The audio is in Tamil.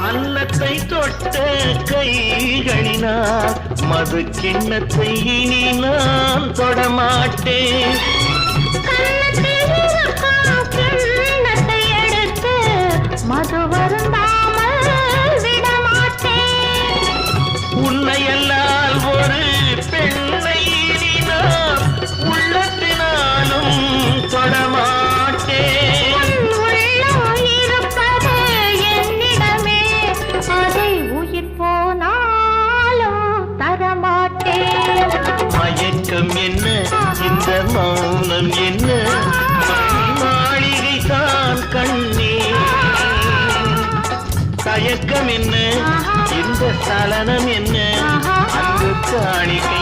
அன்னத்தை தொட்ட கைகளினால் மது கிண்ணத்தை இனி நான் தொடமாட்டேன். கிண்ணத்தை எடுத்து மது வருந்தாமல் விடமாட்டேன். உன்னையல்லால் ஒரு பெண்ணை இனி நான் உள்ளத்தினாலும் தொடமாட்டேன். மயக்கம் என்ன இந்த மௌனம் என்ன மாளிகை தான் கண்ணே. தயக்கம் என்ன இந்த சலனம் என்ன அன்பு காணிக்கை